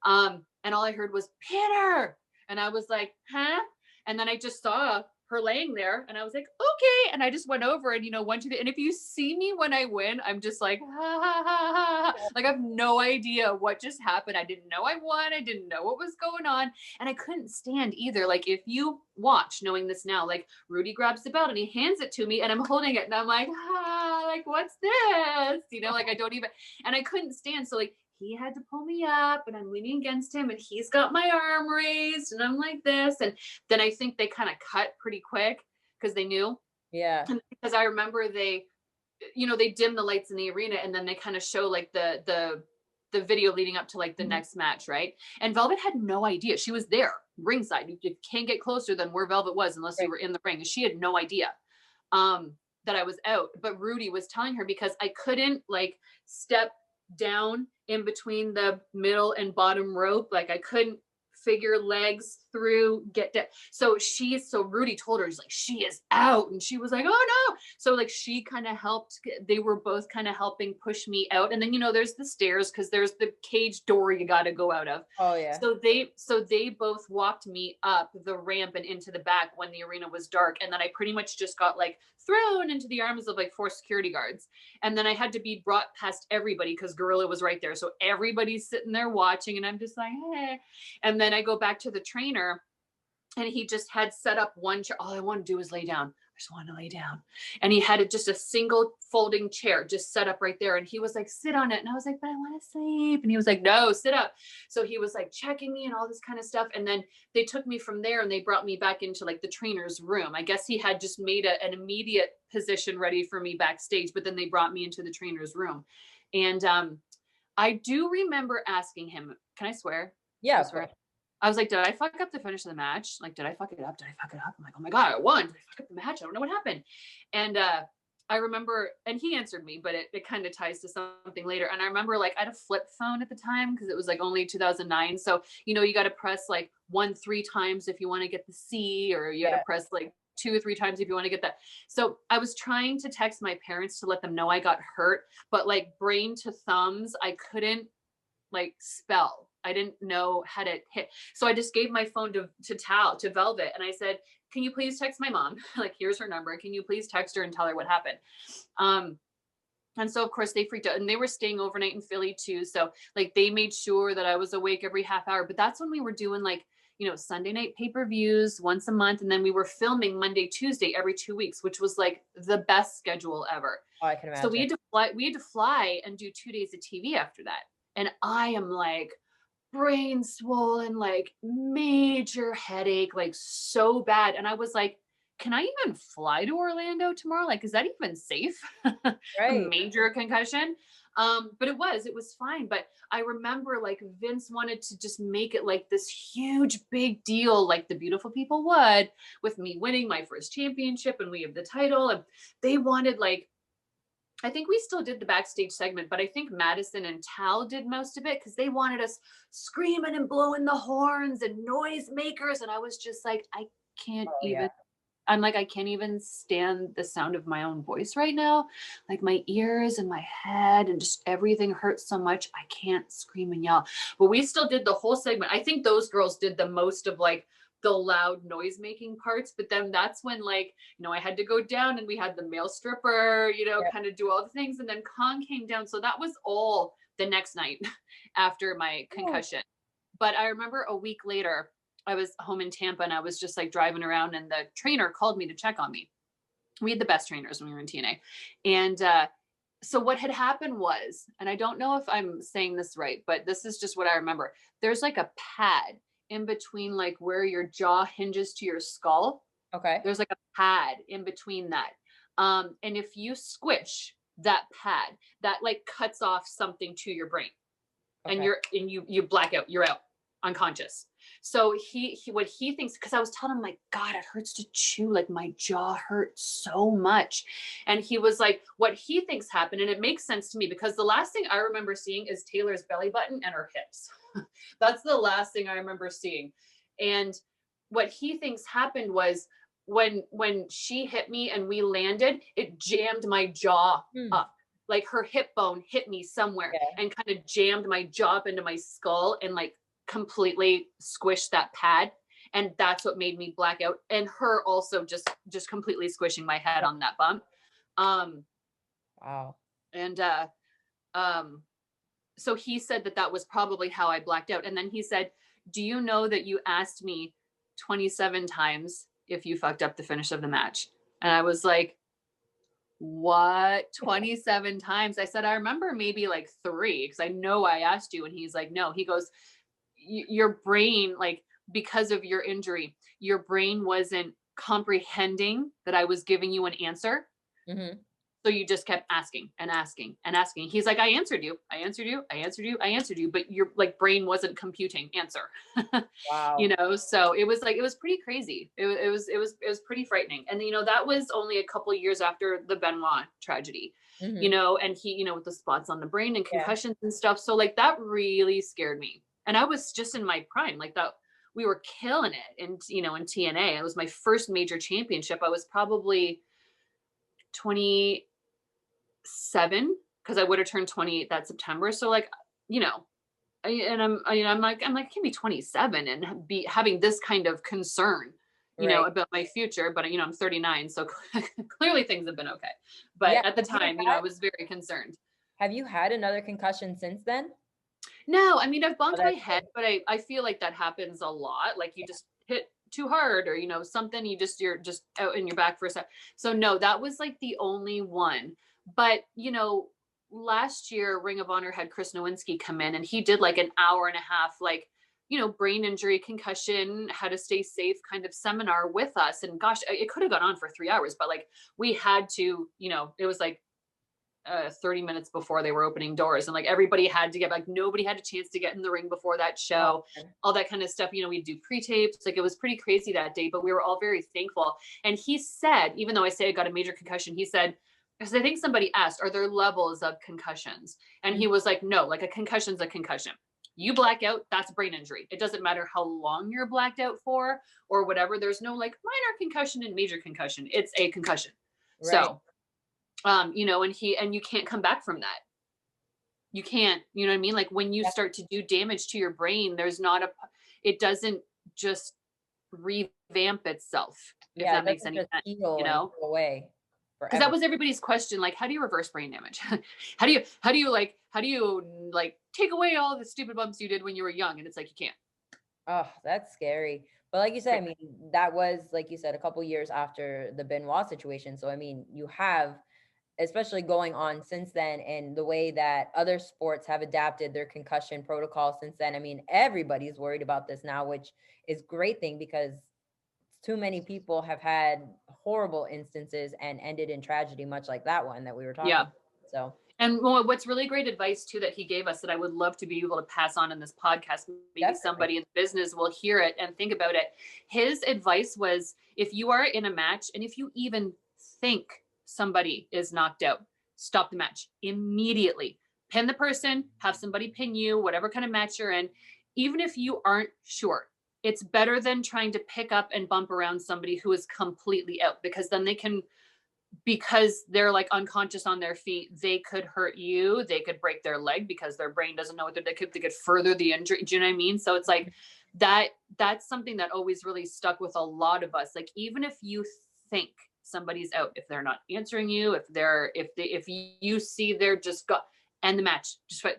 And all I heard was Peter. And I was like, huh? And then I just saw her laying there and I was like, okay. And I just went over and, you know, 1, 2, 3. And if you see me when I win, I'm just like, ha, ha, ha, ha. Like I have no idea what just happened. I didn't know I won. I didn't know what was going on. And I couldn't stand either. Like if you watch, knowing this now, like Rudy grabs the belt and he hands it to me and I'm holding it and I'm like, like, what's this? You know, like I don't even, and I couldn't stand. So like, he had to pull me up and I'm leaning against him and he's got my arm raised and I'm like this. And then I think they kind of cut pretty quick because they knew. Yeah. And because I remember they, you know, they dim the lights in the arena and then they kind of show like the video leading up to like the next match, right? And Velvet had no idea. She was there ringside. You can't get closer than where Velvet was unless you were in the ring. And she had no idea that I was out. But Rudy was telling her because I couldn't like step down in between the middle and bottom rope. Like I couldn't figure legs through, get down. So Rudy told her, he's like, she is out. And she was like, oh no. So like she kind of helped. They were both kind of helping push me out. And then, you know, there's the stairs because there's the cage door you got to go out of. Oh yeah. So they both walked me up the ramp and into the back when the arena was dark. And then I pretty much just got like thrown into the arms of like 4 security guards. And then I had to be brought past everybody because Gorilla was right there. So everybody's sitting there watching and I'm just like, hey. And then I go back to the trainer and he just had set up one chair. All I want to do is lay down. I just want to lay down. And he had just a single folding chair just set up right there. And he was like, sit on it. And I was like, but I want to sleep. And he was like, no, sit up. So he was like checking me and all this kind of stuff. And then they took me from there and they brought me back into like the trainer's room. I guess he had just made an immediate position ready for me backstage, but then they brought me into the trainer's room. And I do remember asking him, can I swear? Yeah. I swear. I was like, did I fuck up the finish of the match? Like, did I fuck it up? Did I fuck it up? I'm like, oh my God, I won. Did I fuck up the match? I don't know what happened. And I remember, and he answered me, but it kind of ties to something later. And I remember like I had a flip phone at the time because it was like only 2009. So, you know, you got to press like 1 3 times if you want to get the C, or you got to press like 2 or 3 times if you want to get that. So I was trying to text my parents to let them know I got hurt, but like brain to thumbs, I couldn't like spell. I didn't know how to hit. So I just gave my phone to Velvet. And I said, can you please text my mom? Like, here's her number. Can you please text her and tell her what happened? And so of course they freaked out and they were staying overnight in Philly too. So like they made sure that I was awake every half hour, but that's when we were doing like, you know, Sunday night pay-per-views once a month. And then we were filming Monday, Tuesday, every 2 weeks, which was like the best schedule ever. Oh, I can imagine. So we had to fly and do 2 days of TV after that. And I am like, brain swollen, like major headache, like so bad. And I was like, can I even fly to Orlando tomorrow? Like, is that even safe? A Right. major concussion. But it was fine. But I remember like Vince wanted to just make it like this huge big deal, like the beautiful people would, with me winning my first championship and we have the title. And they wanted like, I think we still did the backstage segment, but I think Madison and Tal did most of it because they wanted us screaming and blowing the horns and noisemakers. And I was just like, Oh yeah. I can't even stand the sound of my own voice right now. Like my ears and my head and just everything hurts so much. I can't scream and yell. But we still did the whole segment. I think those girls did the most of like the loud noise making parts. But then that's when like, I had to go down and we had the male stripper, Yeah. kind of do all the things. And then Kong came down. So that was all the next night after my concussion. But I remember a week later, I was home in Tampa and I was just like driving around and the trainer called me to check on me. We had the best trainers when we were in TNA. And so what had happened was, and I don't know if I'm saying this right, but this is just what I remember. There's like a pad in between like where your jaw hinges to your skull. Okay. There's like a pad in between that. And if you squish that pad, that like cuts off something to your brain. Okay. And you black out, you're out, unconscious. So he what he thinks, because I was telling him like, God, it hurts to chew, like my jaw hurts so much. And he was like, what he thinks happened, and it makes sense to me because the last thing I remember seeing is Taylor's belly button and her hips. That's the last thing I remember seeing. And what he thinks happened was when she hit me and we landed, it jammed my jaw up. Like her hip bone hit me somewhere and kind of jammed my jaw up into my skull and like completely squished that pad. And that's what made me black out. And her also just completely squishing my head on that bump. Wow. And so he said that was probably how I blacked out. And then he said, do you know that you asked me 27 times if you fucked up the finish of the match? And I was like, what? 27 times? I said, I remember maybe like 3 because I know I asked you. And he's like, no. He goes, your brain, like because of your injury, your brain wasn't comprehending that I was giving you an answer. Mm-hmm. So you just kept asking and asking and asking. He's like, I answered you, but your like brain wasn't computing answer. Wow. So it was pretty crazy. It was pretty frightening. And that was only a couple of years after the Benoit tragedy. And he, with the spots on the brain and concussions and stuff. So like that really scared me. And I was just in my prime, like that we were killing it. And, in TNA, it was my first major championship. I was probably 27 because I would have turned 28 that September. So like, I'm like, I can be 27 and be having this kind of concern, about my future. But, I'm 39. So clearly things have been okay. But at the time, I was very concerned. Have you had another concussion since then? No, I mean, I've bonked my head, but I feel like that happens a lot. Like you just hit too hard or, something, you're just out in your back for a sec. So no, that was like the only one. But, last year Ring of Honor had Chris Nowinski come in and he did like an hour and a half, like, brain injury, concussion, how to stay safe kind of seminar with us. And gosh, it could have gone on for 3 hours, but like we had to, it was like 30 minutes before they were opening doors and like everybody had to get, like nobody had a chance to get in the ring before that show, all that kind of stuff. We'd do pre-tapes, like it was pretty crazy that day, but we were all very thankful. And he said, even though I say I got a major concussion, he said, because I think somebody asked, are there levels of concussions? And he was like, no, like a concussion's a concussion. You black out, that's brain injury. It doesn't matter how long you're blacked out for or whatever. There's no like minor concussion and major concussion. It's a concussion. Right. So and you can't come back from that. You can't, you know what I mean? Like when you start to do damage to your brain, it doesn't just revamp itself. If that makes any sense, go away. Because that was everybody's question. Like, how do you reverse brain damage? how do you take away all the stupid bumps you did when you were young? And it's like, you can't. Oh, that's scary. But like you said, I mean, that was, like you said, a couple years after the Benoit situation. So, I mean, you have, especially going on since then, and the way that other sports have adapted their concussion protocol since then. I mean, everybody's worried about this now, which is a great thing because too many people have had horrible instances and ended in tragedy, much like that one that we were talking Yeah. about. So, And what's really great advice too that he gave us that I would love to be able to pass on in this podcast, maybe definitely. somebody in business will hear it and think about it. His advice was, if you are in a match and if you even think somebody is knocked out, stop the match immediately. Pin the person, have somebody pin you, whatever kind of match you're in, even if you aren't sure. It's better than trying to pick up and bump around somebody who is completely out, because then they can, because they're like unconscious on their feet, they could hurt you. They could break their leg because their brain doesn't know what they could further the injury. Do you know what I mean? So it's like that's something that always really stuck with a lot of us. Like, even if you think somebody's out, if they're not answering you, if you see they're just got, end the match,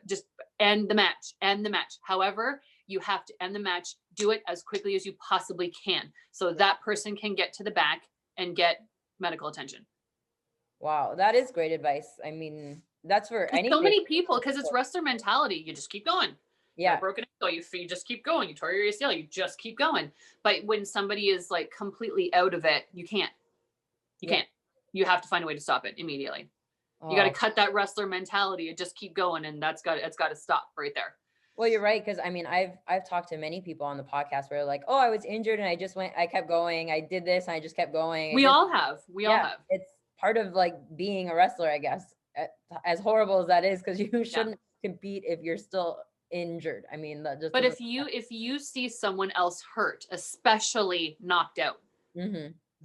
just end the match. However, you have to end the match. Do it as quickly as you possibly can, so that person can get to the back and get medical attention. Wow, that is great advice. I mean, that's for anything. So many people, because it's wrestler mentality. You just keep going. Yeah. Broken ankle, you just keep going. You tore your ACL, you just keep going. But when somebody is like completely out of it, you can't. You can't. You have to find a way to stop it immediately. You got to cut that wrestler mentality and just keep going, and it's got to stop right there. Well, you're right, because I mean, I've talked to many people on the podcast where they're like, oh, I was injured and I kept going. I did this and I just kept going. We all have. It's part of like being a wrestler, I guess, as horrible as that is, because you shouldn't compete if you're still injured. I mean, that just. But if you see someone else hurt, especially knocked out,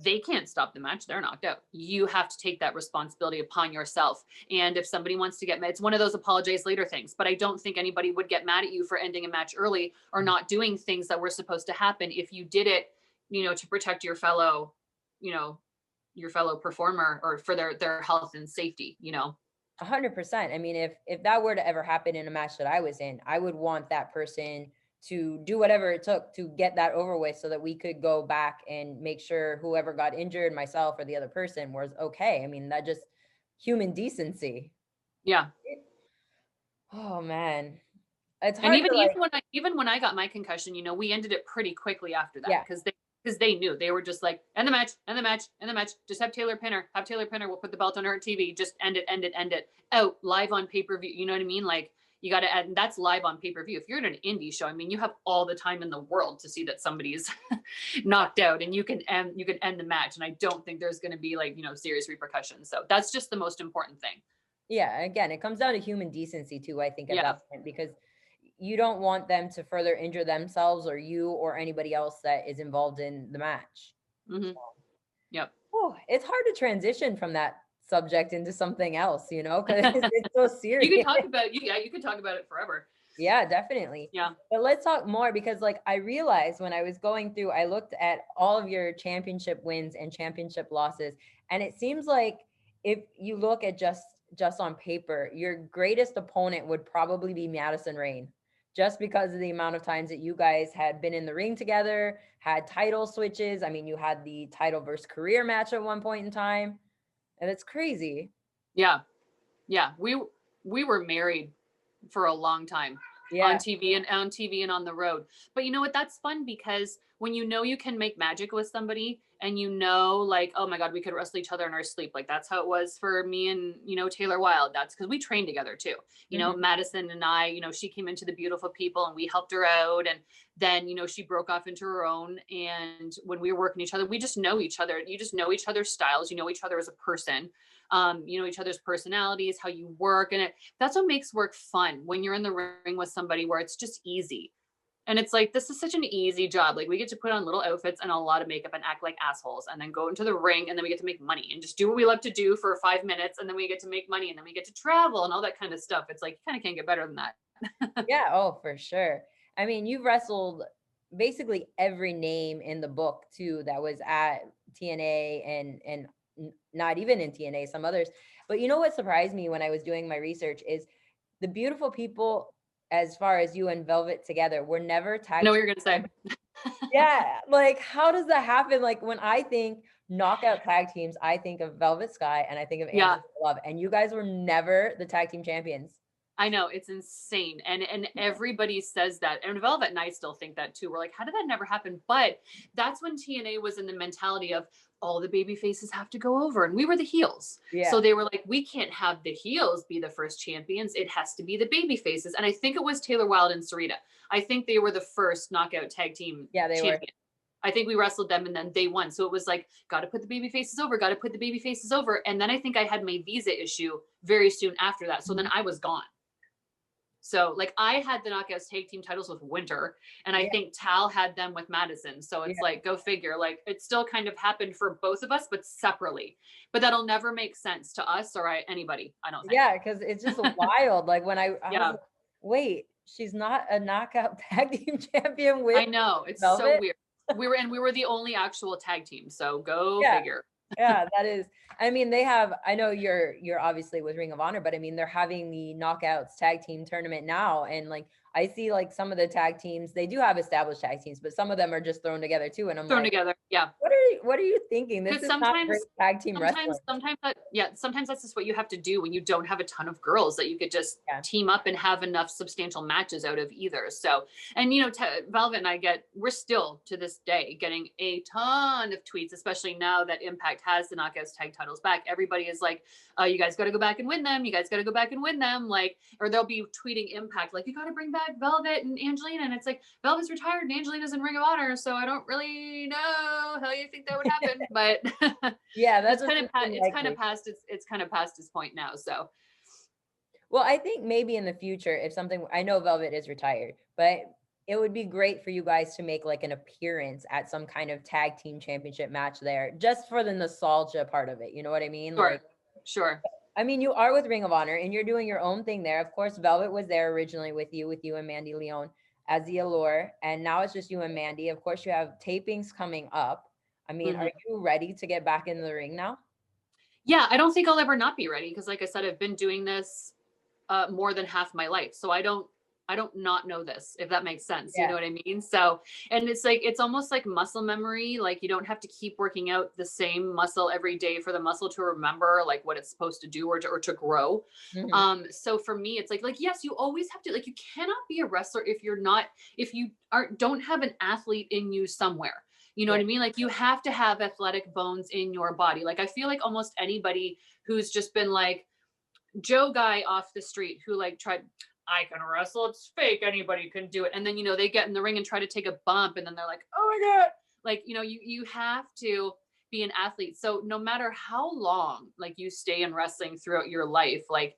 they can't stop the match. They're knocked out. You have to take that responsibility upon yourself. And if somebody wants to get mad, it's one of those apologize later things. But I don't think anybody would get mad at you for ending a match early or not doing things that were supposed to happen if you did it, to protect your fellow performer, or for their health and safety. 100%. I mean, if that were to ever happen in a match that I was in, I would want that person to do whatever it took to get that over with, so that we could go back and make sure whoever got injured, myself or the other person, was okay. I mean, that just human decency. Yeah. Oh man. It's hard. And even when I got my concussion, we ended it pretty quickly after that, because they knew. They were just like, end the match. Just have Taylor pin her. We'll put the belt on her TV. Just end it. Out live on pay-per-view. You know what I mean? Like, you got to add, and that's live on pay-per-view. If you're at an indie show, I mean, you have all the time in the world to see that somebody's knocked out, and you can end the match. And I don't think there's going to be like, serious repercussions. So that's just the most important thing. Yeah. Again, it comes down to human decency too, I think, at that point, because you don't want them to further injure themselves or you or anybody else that is involved in the match. Yep. Oh, it's hard to transition from that subject into something else, because it's so serious. You can talk about you can talk about it forever. Yeah, definitely. Yeah. But let's talk more, because like I realized when I was going through, I looked at all of your championship wins and championship losses, and it seems like if you look at just on paper, your greatest opponent would probably be Madison Rayne, just because of the amount of times that you guys had been in the ring together, had title switches. I mean, you had the title versus career match at one point in time. And it's crazy. Yeah. We were married for a long time on TV and on the road. But you know what? That's fun, because when you can make magic with somebody, and like, oh my God, we could wrestle each other in our sleep. Like, that's how it was for me and, Taylor Wilde. That's because we trained together too. Madison and I, she came into the Beautiful People and we helped her out. And then, she broke off into her own. And when we were working each other, we just know each other. You just know each other's styles. You know each other as a person. Each other's personalities, how you work. And that's what makes work fun, when you're in the ring with somebody where it's just easy. And it's like, this is such an easy job. Like, we get to put on little outfits and a lot of makeup and act like assholes, and then go into the ring, and then we get to make money and just do what we love to do for 5 minutes. And then we get to make money, and then we get to travel and all that kind of stuff. It's like, you kind of can't get better than that. Yeah. Oh, for sure. I mean, you've wrestled basically every name in the book too, that was at TNA and not even in TNA, some others. But you know what surprised me when I was doing my research is the Beautiful People, as far as you and Velvet together, were never tagged. I know what you're going to say. Yeah. Like, how does that happen? Like, when I think knockout tag teams, I think of Velvet Sky and I think of Angelina Love, and you guys were never the tag team champions. I know, it's insane. And everybody says that. And Velvet and I still think that too. We're like, how did that never happen? But that's when TNA was in the mentality of all the baby faces have to go over. And we were the heels. Yeah. So they were like, we can't have the heels be the first champions. It has to be the baby faces. And I think it was Taylor Wilde and Sarita. I think they were the first knockout tag team champion. I think we wrestled them and then they won. So it was like, got to put the baby faces over, got to put the baby faces over. And then I think I had my visa issue very soon after that. So then I was gone. So like I had the Knockouts tag team titles with Winter, and I think Tal had them with Madison. So it's like, go figure. Like it still kind of happened for both of us, but separately. But that'll never make sense to us or anybody, I don't think. Yeah, because it's just wild. Like when I was like, wait, she's not a knockout tag team champion with I know, it's Velvet? so weird. We were the only actual tag team. So go figure. Yeah, that is. I mean, they have. I know you're obviously with Ring of Honor, but I mean, they're having the Knockouts tag team tournament now, and like I see, like some of the tag teams, they do have established tag teams, but some of them are just thrown together too. And I'm thrown like, together, yeah. What are you thinking? This is not great tag team wrestling. Sometimes that's just what you have to do when you don't have a ton of girls that you could just team up and have enough substantial matches out of either. So, and you know, Velvet and we're still to this day getting a ton of tweets, especially now that Impact has the Knockouts tag titles back. Everybody is like, you guys got to go back and win them. You guys got to go back and win them. Like, or they'll be tweeting Impact, like, you got to bring back Velvet and Angelina. And it's like, Velvet's retired and Angelina's in Ring of Honor. So I don't really know how you think that would happen, but yeah, that's kind of past its point now. So, well, I think maybe in the future, if something, I know Velvet is retired, but it would be great for you guys to make like an appearance at some kind of tag team championship match there, just for the nostalgia part of it. You know what I mean? Sure. I mean, you are with Ring of Honor and you're doing your own thing there. Of course, Velvet was there originally with you and Mandy Leon as the Allure, and now it's just you and Mandy. Of course, you have tapings coming up. I mean, are you ready to get back in the ring now? Yeah, I don't think I'll ever not be ready because, like I said, I've been doing this more than half my life. So I don't not know this, if that makes sense. You know what I mean? So, and it's like, it's almost like muscle memory. Like you don't have to keep working out the same muscle every day for the muscle to remember like what it's supposed to do or to grow. So for me, it's like, yes, you always have to, like, you cannot be a wrestler if you don't have an athlete in you somewhere. You know what I mean? Like you have to have athletic bones in your body. Like I feel like almost anybody who's just been like Joe guy off the street who like tried, I can wrestle, it's fake, anybody can do it. And then, you know, they get in the ring and try to take a bump and then they're like, oh my God. Like, you know, you have to be an athlete. So no matter how long, like you stay in wrestling throughout your life, like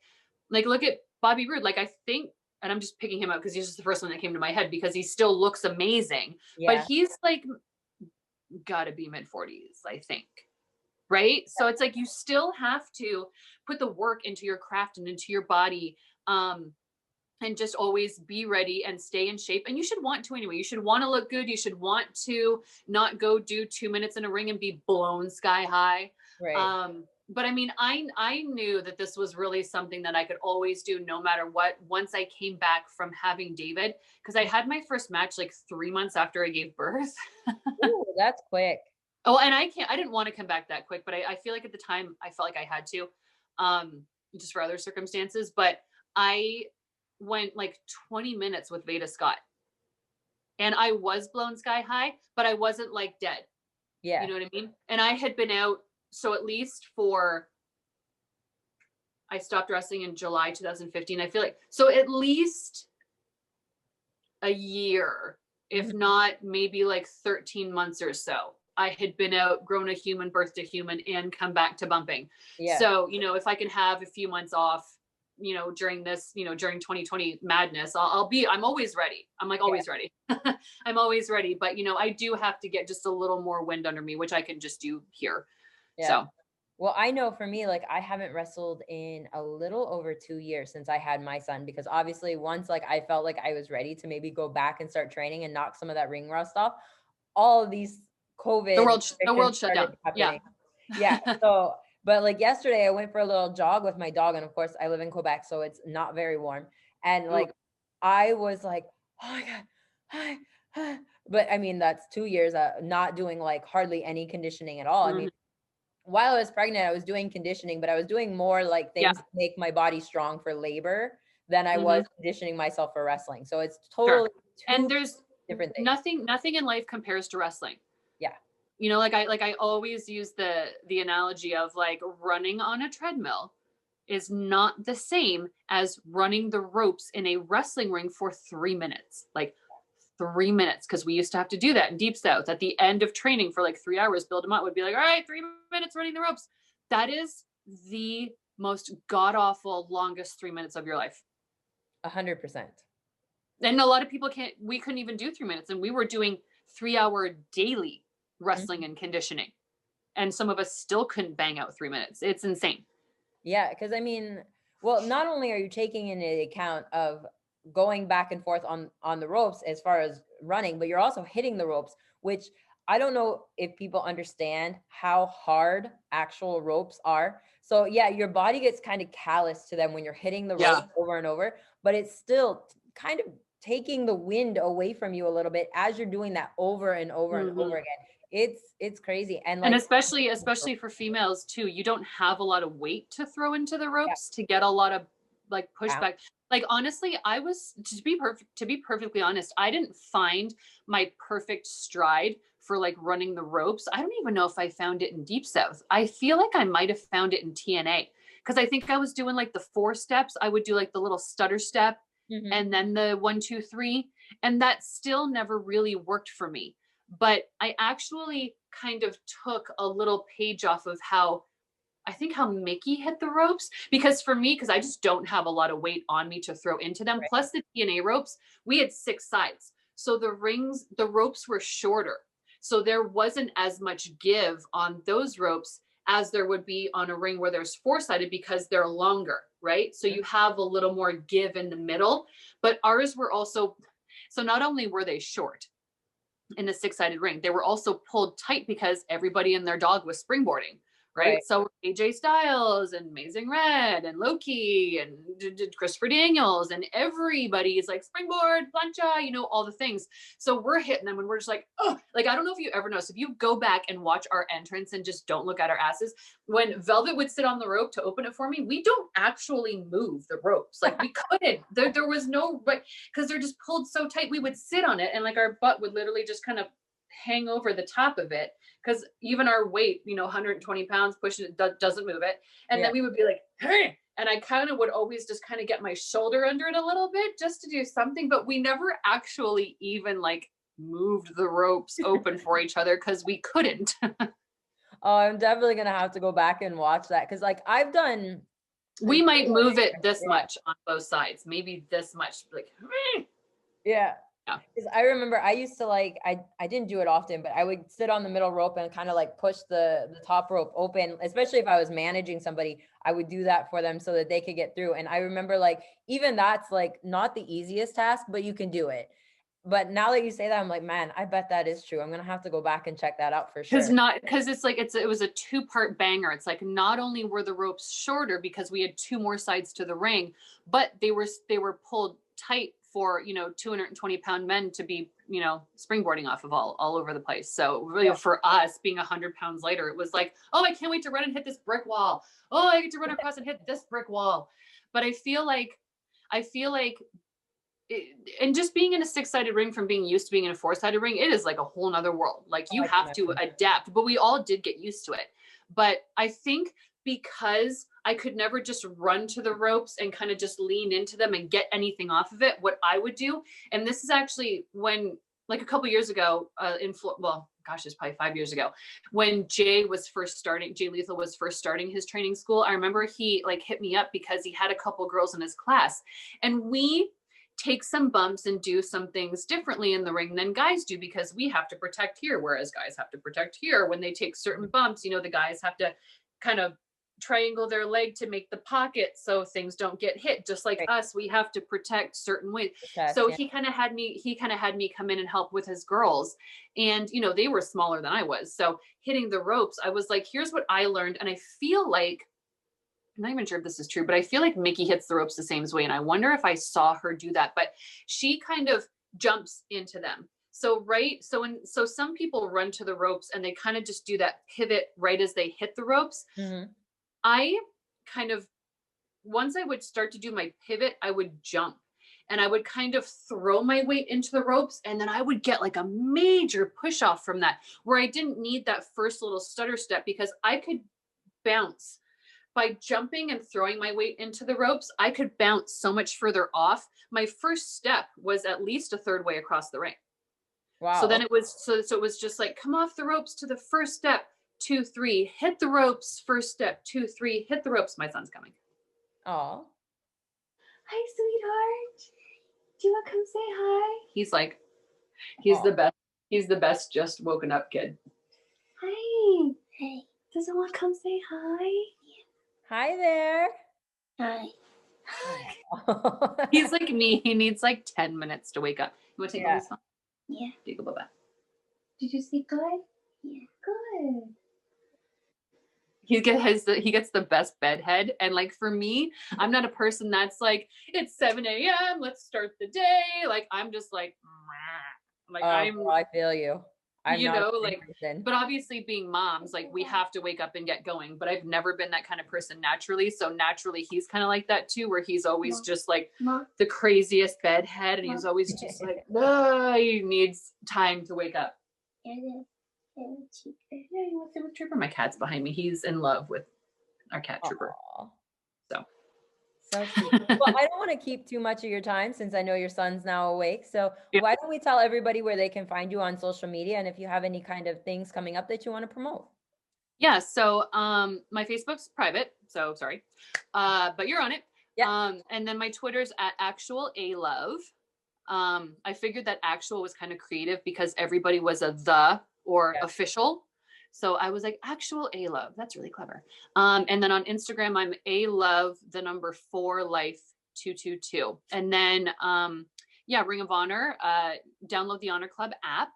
look at Bobby Roode. Like I think, and I'm just picking him up because he's just the first one that came to my head because he still looks amazing, but he's like, gotta be mid-40s, I think. Right. So it's like, you still have to put the work into your craft and into your body. And just always be ready and stay in shape. And you should want to anyway. You should want to look good. You should want to not go do 2 minutes in a ring and be blown sky high. Right. But I mean, I knew that this was really something that I could always do no matter what. Once I came back from having David, because I had my first match like 3 months after I gave birth. Ooh, that's quick. Oh, and I didn't want to come back that quick, but I feel like at the time I felt like I had to, just for other circumstances. But I went like 20 minutes with Veda Scott and I was blown sky high, but I wasn't like dead. Yeah. You know what I mean? And I had been out. So at least I stopped wrestling in July 2015. I feel like, so at least a year, if not maybe like 13 months or so, I had been out, grown a human, birthed a human, and come back to bumping. Yeah. So, you know, if I can have a few months off, you know, during this, you know, during 2020 madness, I'm always ready. I'm like always ready. I'm always ready. But, you know, I do have to get just a little more wind under me, which I can just do here. Yeah. So. Well, I know for me, like I haven't wrestled in a little over 2 years since I had my son, because obviously once like I felt like I was ready to maybe go back and start training and knock some of that ring rust off, all of these COVID, the world shut down. Happening. Yeah. So, but like yesterday I went for a little jog with my dog, and of course I live in Quebec, so it's not very warm. And like, I was like, oh my God. Hi. But I mean, that's 2 years not doing like hardly any conditioning at all. I mean, while I was pregnant, I was doing conditioning, but I was doing more like things to make my body strong for labor. than I was conditioning myself for wrestling. So it's totally And two there's different things. nothing in life compares to wrestling. Yeah. You know, like I always use the analogy of like running on a treadmill is not the same as running the ropes in a wrestling ring for 3 minutes. Like 3 minutes, because we used to have to do that in Deep South at the end of training for like 3 hours. Bill DeMott would be like, all right, 3 minutes running the ropes. That is the most god awful longest 3 minutes of your life. 100%. And a lot of people we couldn't even do 3 minutes. And we were doing 3-hour daily wrestling and conditioning. And some of us still couldn't bang out 3 minutes. It's insane. Yeah. Because I mean, well, not only are you taking into account of going back and forth on the ropes as far as running, but you're also hitting the ropes, which I don't know if people understand how hard actual ropes are. So yeah, your body gets kind of callous to them when you're hitting the rope over and over, but it's still kind of taking the wind away from you a little bit as you're doing that over and over and over again. It's crazy. And like, and especially for females too, you don't have a lot of weight to throw into the ropes to get a lot of like pushback. Like honestly, I was to be perfectly honest, I didn't find my perfect stride for like running the ropes. I don't even know if I found it in Deep South. I feel like I might have found it in TNA because I think I was doing like the 4 steps. I would do like the little stutter step and then the 1, 2, 3, and that still never really worked for me. But I actually kind of took a little page off of how Mickey hit the ropes, because for me, because I just don't have a lot of weight on me to throw into them. Plus the TNA ropes, we had 6 sides. So the ropes were shorter. So there wasn't as much give on those ropes as there would be on a ring where there's 4-sided because they're longer, right? So you have a little more give in the middle, but ours were also, so not only were they short in a 6-sided ring, they were also pulled tight because everybody and their dog was springboarding. Right. So AJ Styles and Amazing Red and Loki and Christopher Daniels and everybody is like springboard, plancha, you know, all the things. So we're hitting them and we're just like, oh, like, I don't know if you ever noticed, if you go back and watch our entrance and just don't look at our asses, when Velvet would sit on the rope to open it for me, we don't actually move the ropes. Like we couldn't, there was no, but because they're just pulled so tight, we would sit on it and like our butt would literally just kind of hang over the top of it, because even our weight, you know, 120 pounds pushing it doesn't move it. And then we would be like, hey, and I kind of would always just kind of get my shoulder under it a little bit just to do something, but we never actually even like moved the ropes open for each other because we couldn't. Oh, I'm definitely gonna have to go back and watch that, because like I've done, we might move it this much on both sides, maybe this much, like because I remember I used to like, I didn't do it often, but I would sit on the middle rope and kind of like push the top rope open, especially if I was managing somebody. I would do that for them so that they could get through. And I remember like, even that's like not the easiest task, but you can do it. But now that you say that, I'm like, man, I bet that is true. I'm gonna have to go back and check that out for sure. Because it's like it was a 2-part banger. It's like not only were the ropes shorter because we had 2 more sides to the ring, but they were pulled tight for, you know, 220-pound men to be, you know, springboarding off of all over the place. So really for us being 100 pounds lighter, it was like, oh, I can't wait to run and hit this brick wall. Oh, I get to run across and hit this brick wall. But I feel like and just being in a 6-sided ring from being used to being in a 4-sided ring, it is like a whole nother world. Like you have to adapt, but we all did get used to it. But I think because I could never just run to the ropes and kind of just lean into them and get anything off of it, what I would do, and this is actually when, like a couple years ago, it's probably 5 years ago, when Jay Lethal was first starting his training school. I remember he like hit me up because he had a couple girls in his class, and we take some bumps and do some things differently in the ring than guys do, because we have to protect here, whereas guys have to protect here. When they take certain bumps, you know, the guys have to kind of triangle their leg to make the pocket so things don't get hit. Just like us, we have to protect certain ways. So he kind of had me come in and help with his girls, and you know, they were smaller than I was. So hitting the ropes, I was like, here's what I learned. And I feel like, I'm not even sure if this is true, but I feel like Mickey hits the ropes the same way. And I wonder if I saw her do that, but she kind of jumps into them. So some people run to the ropes and they kind of just do that pivot right as they hit the ropes. I kind of once I would start to do my pivot, I would jump and I would kind of throw my weight into the ropes. And then I would get like a major push off from that, where I didn't need that first little stutter step because I could bounce by jumping and throwing my weight into the ropes. I could bounce so much further off. My first step was at least a third way across the ring. Wow. So then it was, so it was just like, come off the ropes to the first step, 2, 3, hit the ropes, first step, 2, 3, hit the ropes. My son's coming. Oh. Hi, sweetheart. Do you want to come say hi? He's like, he's the best. He's the best just woken up kid. Hi. Hey. Does someone come say hi? Hi there. Hi. He's like me. He needs like 10 minutes to wake up. You want to take Yeah. this one? Yeah. Take a bye. Did you sleep good? Yeah. Good. He gets the best bed head. And like for me, I'm not a person that's like, it's 7 a.m. Let's start the day. Like I'm just like I feel you. I'm you not know, the same like, person. but obviously being moms, like we have to wake up and get going. But I've never been that kind of person naturally. So naturally he's kind of like that too, where he's always just like the craziest bed head. And he's always just like, he needs time to wake up. Yeah, you want to sit with Trooper? My cat's behind me. He's in love with our cat Trooper. Aww. So cute. Well, I don't want to keep too much of your time since I know your son's now awake. So why don't we tell everybody where they can find you on social media and if you have any kind of things coming up that you want to promote? Yeah. So my Facebook's private. So sorry. But you're on it. Yeah. And then my Twitter's at actual A Love. I figured that actual was kind of creative because everybody was a the or official. So I was like, actual A Love. That's really clever. And then on Instagram, I'm A Love, the number 4 life 222. And then, Ring of Honor, download the Honor Club app.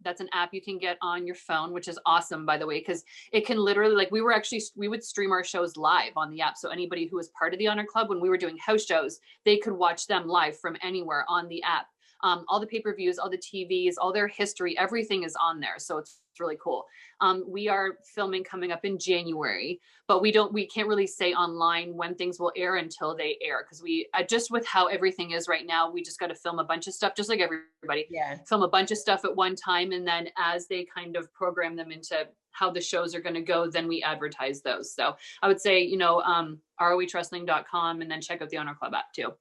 That's an app you can get on your phone, which is awesome, by the way, because it can literally, like, we would stream our shows live on the app. So anybody who was part of the Honor Club, when we were doing house shows, they could watch them live from anywhere on the app. All the pay-per-views, all the TVs, all their history, everything is on there. So it's really cool. We are filming coming up in January, but we can't really say online when things will air until they air. Cause we just with how everything is right now, we just got to film a bunch of stuff, just like everybody, film a bunch of stuff at one time. And then as they kind of program them into how the shows are going to go, then we advertise those. So I would say, ROHwrestling.com and then check out the Honor Club app too.